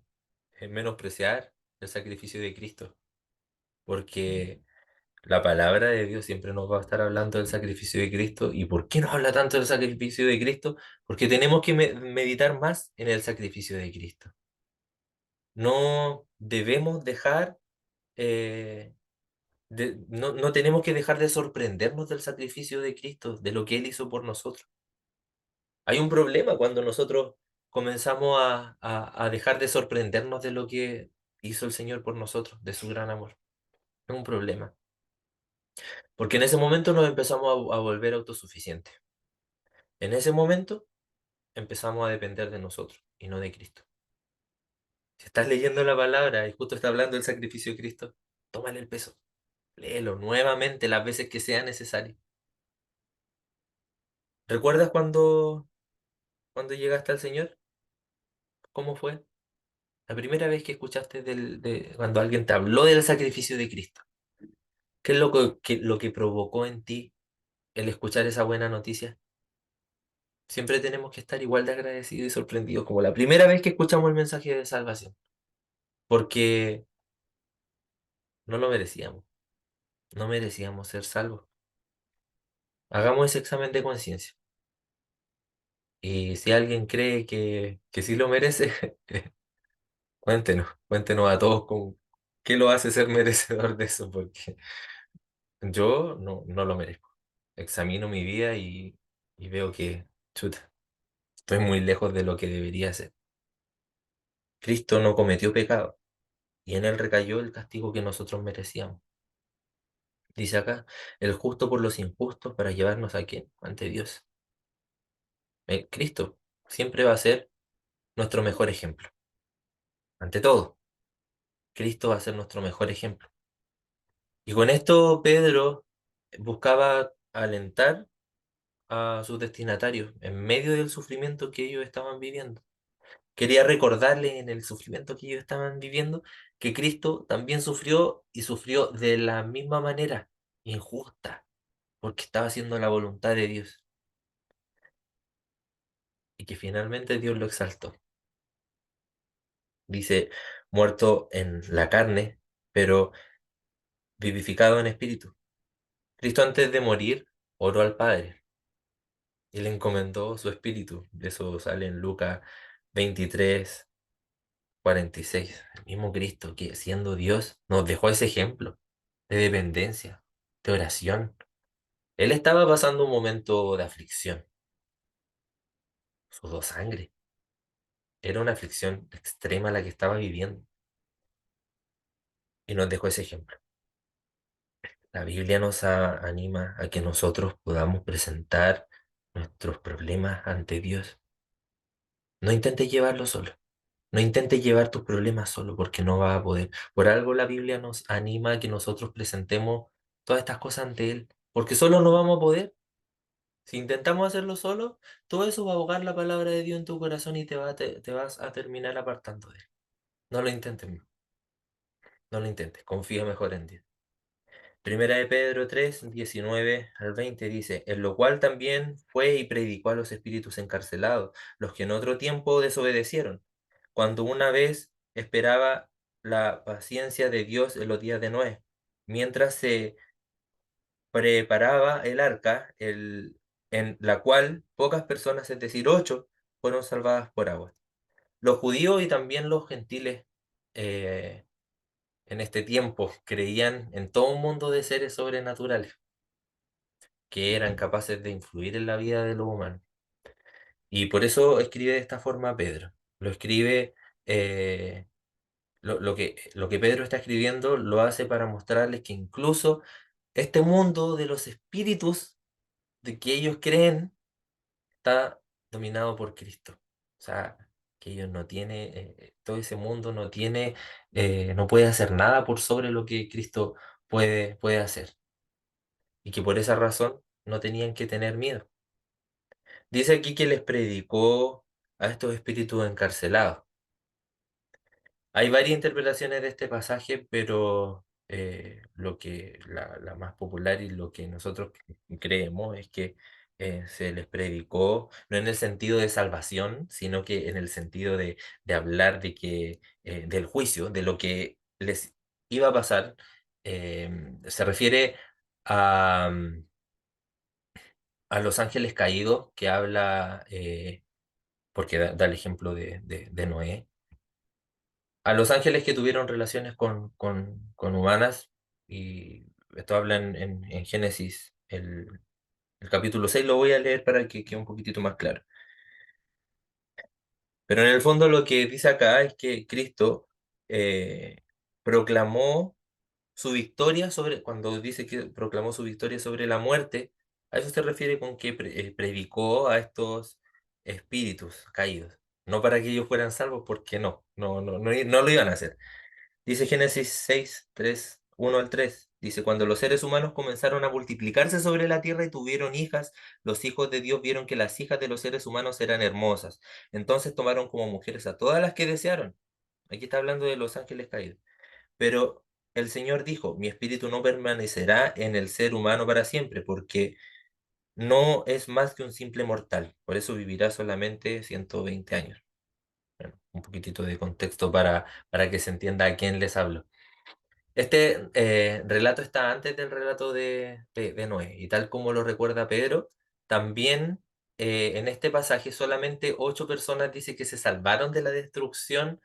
menospreciar el sacrificio de Cristo. Porque la palabra de Dios siempre nos va a estar hablando del sacrificio de Cristo. ¿Y por qué nos habla tanto del sacrificio de Cristo? Porque tenemos que meditar más en el sacrificio de Cristo. No debemos dejar, eh, no tenemos que dejar de sorprendernos del sacrificio de Cristo, de lo que Él hizo por nosotros. Hay un problema cuando nosotros comenzamos a dejar de sorprendernos de lo que hizo el Señor por nosotros, de su gran amor. Es un problema. Porque en ese momento nos empezamos a volver autosuficientes. En ese momento empezamos a depender de nosotros y no de Cristo. Si estás leyendo la palabra y justo está hablando del sacrificio de Cristo, tómale el peso. Léelo nuevamente las veces que sea necesario. ¿Recuerdas cuando llegaste al Señor? ¿Cómo fue? La primera vez que escuchaste cuando alguien te habló del sacrificio de Cristo. ¿Qué es lo que provocó en ti el escuchar esa buena noticia? Siempre tenemos que estar igual de agradecidos y sorprendidos como la primera vez que escuchamos el mensaje de salvación, porque no lo merecíamos, no merecíamos ser salvos. Hagamos ese examen de conciencia. Y si alguien cree que sí lo merece, cuéntenos a todos qué lo hace ser merecedor de eso, porque yo no lo merezco. Examino mi vida y veo que, chuta, estoy muy lejos de lo que debería ser. Cristo no cometió pecado y en él recayó el castigo que nosotros merecíamos. Dice acá, el justo por los injustos para llevarnos a quién? Ante Dios. Cristo siempre va a ser nuestro mejor ejemplo. Ante todo, Cristo va a ser nuestro mejor ejemplo. Y con esto Pedro buscaba alentar a sus destinatarios en medio del sufrimiento que ellos estaban viviendo. Quería recordarles en el sufrimiento que ellos estaban viviendo que Cristo también sufrió y sufrió de la misma manera, injusta, porque estaba haciendo la voluntad de Dios y que finalmente Dios lo exaltó. Dice, muerto en la carne, pero vivificado en espíritu. Cristo antes de morir oró al Padre y le encomendó su espíritu. Eso sale en Lucas 23:46. El mismo Cristo que siendo Dios nos dejó ese ejemplo de dependencia, de oración. Él estaba pasando un momento de aflicción, sudó sangre. Era una aflicción extrema la que estaba viviendo y nos dejó ese ejemplo. La Biblia nos anima a que nosotros podamos presentar nuestros problemas ante Dios. No intentes llevarlo solo. No intentes llevar tus problemas solo porque no vas a poder. Por algo la Biblia nos anima a que nosotros presentemos todas estas cosas ante Él, porque solo no vamos a poder. Si intentamos hacerlo solo, todo eso va a ahogar la palabra de Dios en tu corazón y te vas a terminar apartando de Él. No lo intentes, no lo intentes. Confía mejor en Dios. Primera de Pedro 3:19 al 20 dice, en lo cual también fue y predicó a los espíritus encarcelados, los que en otro tiempo desobedecieron, cuando una vez esperaba la paciencia de Dios en los días de Noé, mientras se preparaba el arca, en la cual pocas personas, es decir, 8, fueron salvadas por agua. Los judíos y también los gentiles eh, en este tiempo creían en todo un mundo de seres sobrenaturales que eran capaces de influir en la vida de los humanos. Y por eso escribe de esta forma Pedro. Lo escribe, eh, lo que Pedro está escribiendo lo hace para mostrarles que incluso este mundo de los espíritus de que ellos creen está dominado por Cristo. O sea, que ellos no tienen, todo ese mundo no tiene, no puede hacer nada por sobre lo que Cristo puede hacer. Y que por esa razón no tenían que tener miedo. Dice aquí que les predicó a estos espíritus encarcelados. Hay varias interpretaciones de este pasaje, pero la más popular y lo que nosotros creemos es que se les predicó, no en el sentido de salvación, sino que en el sentido de hablar del juicio, de lo que les iba a pasar. Se refiere a, a los ángeles caídos que habla, porque da el ejemplo de Noé, a los ángeles que tuvieron relaciones con humanas, y esto habla en Génesis, el capítulo 6 lo voy a leer para que quede un poquitito más claro. Pero en el fondo lo que dice acá es que Cristo eh, proclamó su victoria sobre, cuando dice que proclamó su victoria sobre la muerte, a eso se refiere con que predicó a estos espíritus caídos. No para que ellos fueran salvos, porque no lo iban a hacer. Dice Génesis 6:1 al 3. Dice, cuando los seres humanos comenzaron a multiplicarse sobre la tierra y tuvieron hijas, los hijos de Dios vieron que las hijas de los seres humanos eran hermosas. Entonces tomaron como mujeres a todas las que desearon. Aquí está hablando de los ángeles caídos. Pero el Señor dijo, mi espíritu no permanecerá en el ser humano para siempre, porque no es más que un simple mortal. Por eso vivirá solamente 120 años. Bueno, un poquitito de contexto para que se entienda a quién les hablo. Este relato está antes del relato de Noé, y tal como lo recuerda Pedro, también en este pasaje solamente 8 personas dice que se salvaron de la destrucción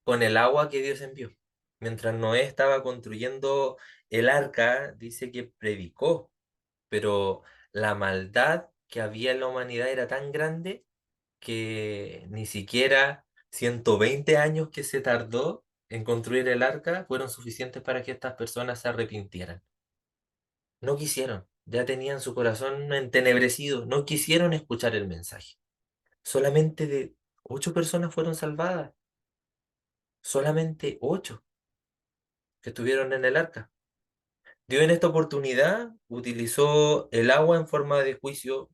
con el agua que Dios envió. Mientras Noé estaba construyendo el arca, dice que predicó, pero la maldad que había en la humanidad era tan grande que ni siquiera 120 años que se tardó en construir el arca fueron suficientes para que estas personas se arrepintieran. No quisieron, ya tenían su corazón entenebrecido, no quisieron escuchar el mensaje. Solamente de 8 personas fueron salvadas, solamente 8 que estuvieron en el arca. Dios en esta oportunidad utilizó el agua en forma de juicio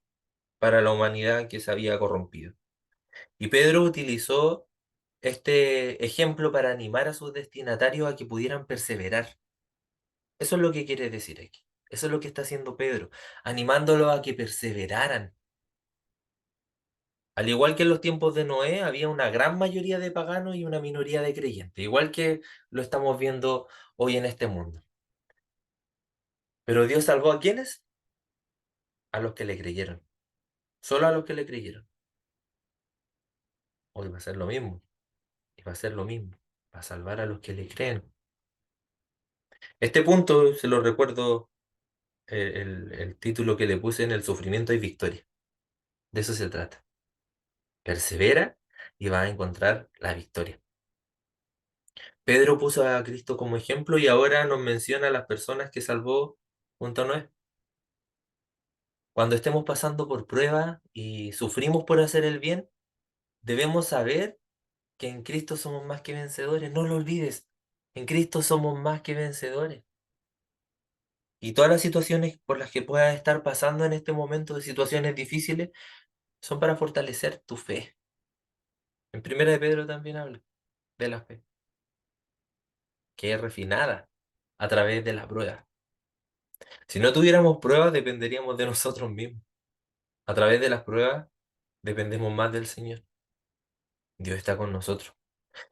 para la humanidad que se había corrompido. Y Pedro utilizó este ejemplo para animar a sus destinatarios a que pudieran perseverar. Eso es lo que quiere decir aquí. Eso es lo que está haciendo Pedro, animándolos a que perseveraran. Al igual que en los tiempos de Noé, había una gran mayoría de paganos y una minoría de creyentes, igual que lo estamos viendo hoy en este mundo. Pero Dios salvó a quienes? A los que le creyeron. Solo a los que le creyeron. Hoy va a ser lo mismo. Y va a ser lo mismo. Va a salvar a los que le creen. Este punto, se lo recuerdo, el título que le puse: en el sufrimiento hay victoria. De eso se trata. Persevera y vas a encontrar la victoria. Pedro puso a Cristo como ejemplo y ahora nos menciona a las personas que salvó junto a Noé. Cuando estemos pasando por pruebas y sufrimos por hacer el bien, debemos saber que en Cristo somos más que vencedores. No lo olvides. En Cristo somos más que vencedores. Y todas las situaciones por las que puedas estar pasando en este momento, de situaciones difíciles, son para fortalecer tu fe. En Primera de Pedro también habla de la fe, que es refinada a través de las pruebas. Si no tuviéramos pruebas, dependeríamos de nosotros mismos. A través de las pruebas, dependemos más del Señor. Dios está con nosotros.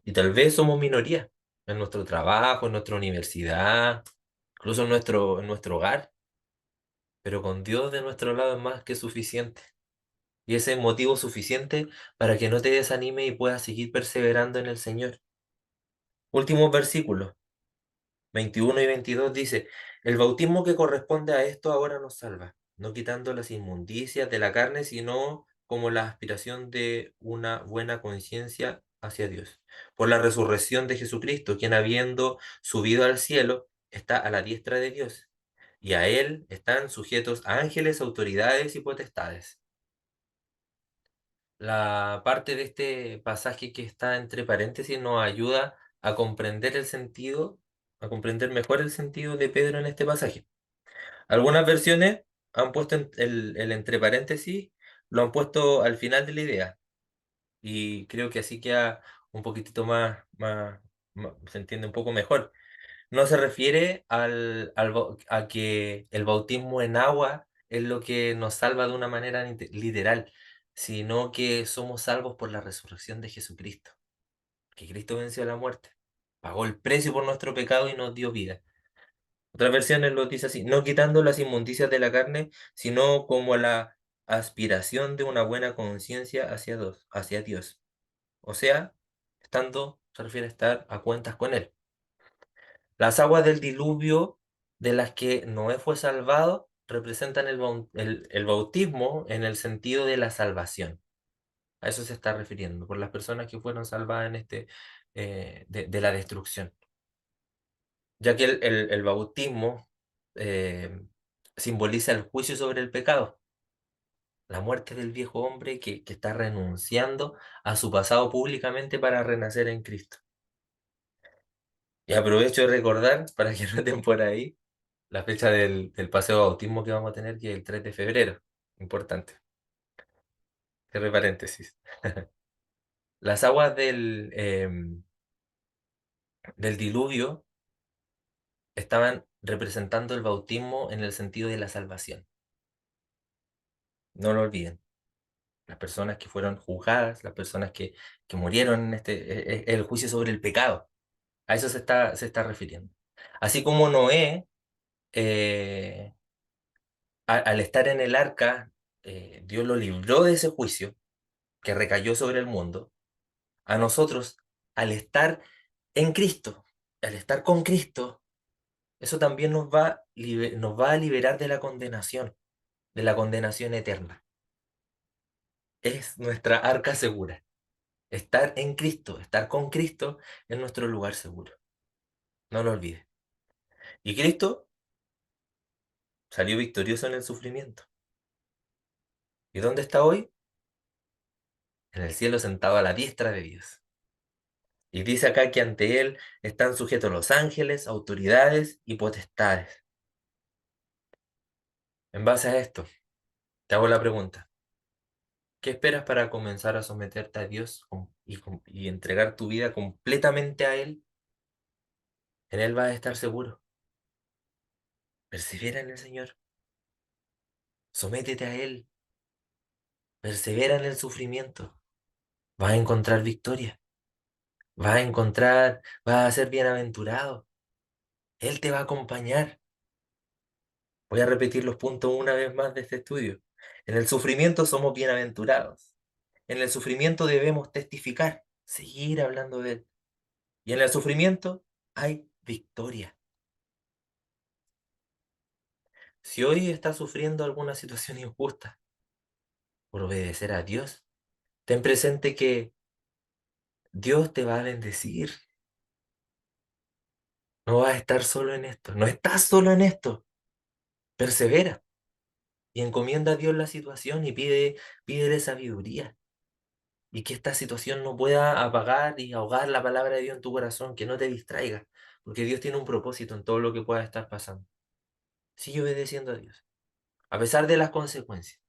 Y tal vez somos minoría en nuestro trabajo, en nuestra universidad, incluso en nuestro hogar, pero con Dios de nuestro lado es más que suficiente. Y ese es motivo suficiente para que no te desanime y puedas seguir perseverando en el Señor. Últimos versículos, 21 y 22 dice: el bautismo que corresponde a esto ahora nos salva, no quitando las inmundicias de la carne, sino como la aspiración de una buena conciencia hacia Dios, por la resurrección de Jesucristo, quien habiendo subido al cielo, está a la diestra de Dios, y a él están sujetos ángeles, autoridades y potestades. La parte de este pasaje que está entre paréntesis nos ayuda a comprender el sentido, a comprender mejor el sentido de Pedro en este pasaje. Algunas versiones han puesto el entre paréntesis, lo han puesto al final de la idea, y creo que así queda un poquitito se entiende un poco mejor. No se refiere a que el bautismo en agua es lo que nos salva de una manera literal, sino que somos salvos por la resurrección de Jesucristo, que Cristo venció a la muerte, pagó el precio por nuestro pecado y nos dio vida. Otras versiones lo dice así: no quitando las inmundicias de la carne, sino como la aspiración de una buena conciencia hacia Dios. O sea, se refiere a estar a cuentas con Él. Las aguas del diluvio de las que Noé fue salvado representan el bautismo en el sentido de la salvación. A eso se está refiriendo, por las personas que fueron salvadas de la destrucción. Ya que el bautismo eh, simboliza el juicio sobre el pecado, la muerte del viejo hombre que está renunciando a su pasado públicamente para renacer en Cristo. Y aprovecho de recordar, para que no estén por ahí, la fecha del paseo de bautismo que vamos a tener, que es el 3 de febrero. Importante. Cierre paréntesis. Las aguas del diluvio estaban representando el bautismo en el sentido de la salvación. No lo olviden. Las personas que fueron juzgadas, las personas que murieron en el juicio sobre el pecado. A eso se está refiriendo. Así como Noé, eh, al estar en el arca, Dios lo libró de ese juicio que recayó sobre el mundo. A nosotros, al estar en Cristo, al estar con Cristo, eso también nos va a liberar de la condenación eterna. Es nuestra arca segura. Estar en Cristo, estar con Cristo es nuestro lugar seguro. No lo olvides. Y Cristo salió victorioso en el sufrimiento. ¿Y dónde está hoy? En el cielo, sentado a la diestra de Dios. Y dice acá que ante Él están sujetos los ángeles, autoridades y potestades. En base a esto, te hago la pregunta: ¿Qué esperas para comenzar a someterte a Dios y entregar tu vida completamente a Él? En Él vas a estar seguro. Persevera en el Señor. Sométete a Él. Persevera en el sufrimiento. Vas a encontrar victoria. Vas a ser bienaventurado. Él te va a acompañar. Voy a repetir los puntos una vez más de este estudio. En el sufrimiento somos bienaventurados. En el sufrimiento debemos testificar, seguir hablando de Él. Y en el sufrimiento hay victoria. Si hoy estás sufriendo alguna situación injusta por obedecer a Dios, ten presente que Dios te va a bendecir. No vas a estar solo en esto. No estás solo en esto. Persevera y encomienda a Dios la situación y pídele sabiduría. Y que esta situación no pueda apagar y ahogar la palabra de Dios en tu corazón, que no te distraiga, porque Dios tiene un propósito en todo lo que pueda estar pasando. Sigue obedeciendo a Dios, a pesar de las consecuencias.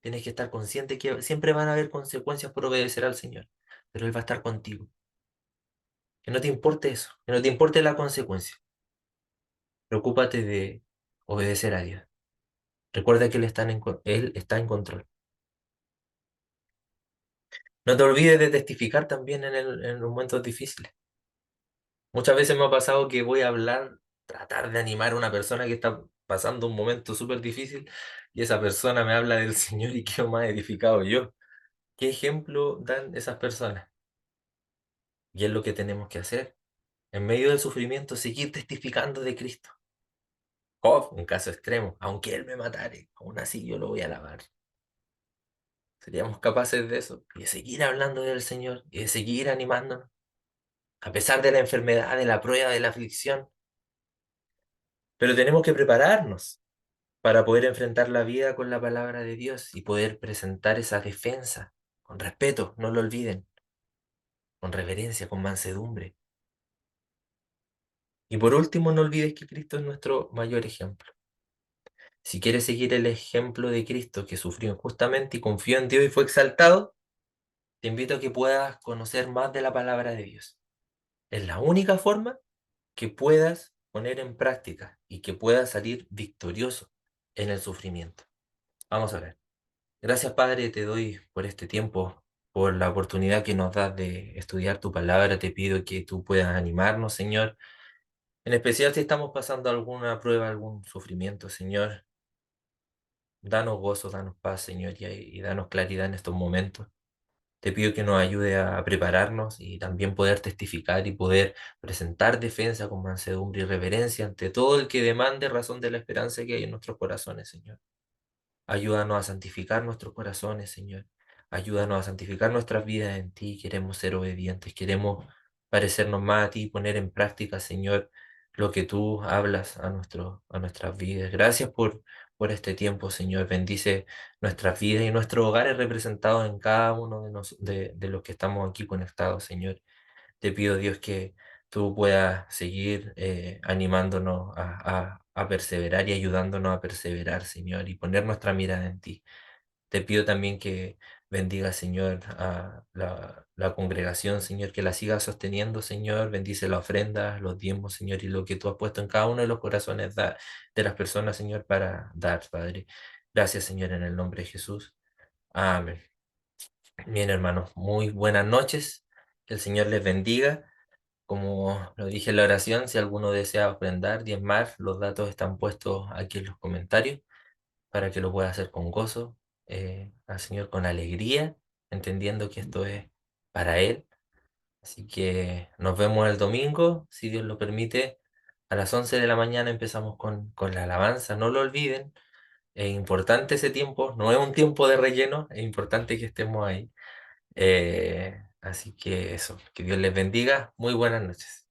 Tienes que estar consciente que siempre van a haber consecuencias por obedecer al Señor, pero Él va a estar contigo. Que no te importe eso, que no te importe la consecuencia. Preocúpate de obedecer a Dios. Recuerda que Él está en control. No te olvides de testificar también en los momentos difíciles. Muchas veces me ha pasado que voy a hablar, tratar de animar a una persona que está pasando un momento súper difícil y esa persona me habla del Señor y quedo más edificado yo. ¿Qué ejemplo dan esas personas? Y es lo que tenemos que hacer. En medio del sufrimiento, seguir testificando de Cristo. Job, un caso extremo, aunque Él me matare, aún así yo lo voy a alabar. Seríamos capaces de eso, y de seguir hablando del Señor, y de seguir animándonos, a pesar de la enfermedad, de la prueba, de la aflicción. Pero tenemos que prepararnos para poder enfrentar la vida con la palabra de Dios y poder presentar esa defensa con respeto, no lo olviden, con reverencia, con mansedumbre. Y por último, no olvides que Cristo es nuestro mayor ejemplo. Si quieres seguir el ejemplo de Cristo que sufrió injustamente y confió en Dios y fue exaltado, te invito a que puedas conocer más de la palabra de Dios. Es la única forma que puedas poner en práctica y que puedas salir victorioso en el sufrimiento. Vamos a ver. Gracias, Padre, te doy por este tiempo, por la oportunidad que nos das de estudiar tu palabra. Te pido que tú puedas animarnos, Señor. En especial si estamos pasando alguna prueba, algún sufrimiento, Señor. Danos gozo, danos paz, Señor, y danos claridad en estos momentos. Te pido que nos ayude a prepararnos y también poder testificar y poder presentar defensa con mansedumbre y reverencia ante todo el que demande razón de la esperanza que hay en nuestros corazones, Señor. Ayúdanos a santificar nuestros corazones, Señor. Ayúdanos a santificar nuestras vidas en ti. Queremos ser obedientes, queremos parecernos más a ti y poner en práctica, Señor, lo que tú hablas a nuestras vidas. Gracias por este tiempo, Señor. Bendice nuestras vidas y nuestros hogares representados en cada uno de los que estamos aquí conectados, Señor. Te pido, Dios, que tú puedas seguir animándonos a perseverar y ayudándonos a perseverar, Señor, y poner nuestra mirada en ti. Te pido también que bendiga, Señor, a la congregación, Señor, que la siga sosteniendo, Señor. Bendice la ofrenda, los diezmos, Señor, y lo que tú has puesto en cada uno de los corazones de las personas, Señor, para dar, Padre. Gracias, Señor, en el nombre de Jesús. Amén. Bien, hermanos, muy buenas noches. Que el Señor les bendiga. Como lo dije en la oración, si alguno desea ofrendar, diezmar, los datos están puestos aquí en los comentarios para que lo pueda hacer con gozo, al Señor con alegría, entendiendo que esto es para Él. Así que nos vemos el domingo, si Dios lo permite. A las 11 de la mañana empezamos con la alabanza. No lo olviden, es importante ese tiempo, no es un tiempo de relleno, es importante que estemos ahí. Así que eso, que Dios les bendiga. Muy buenas noches.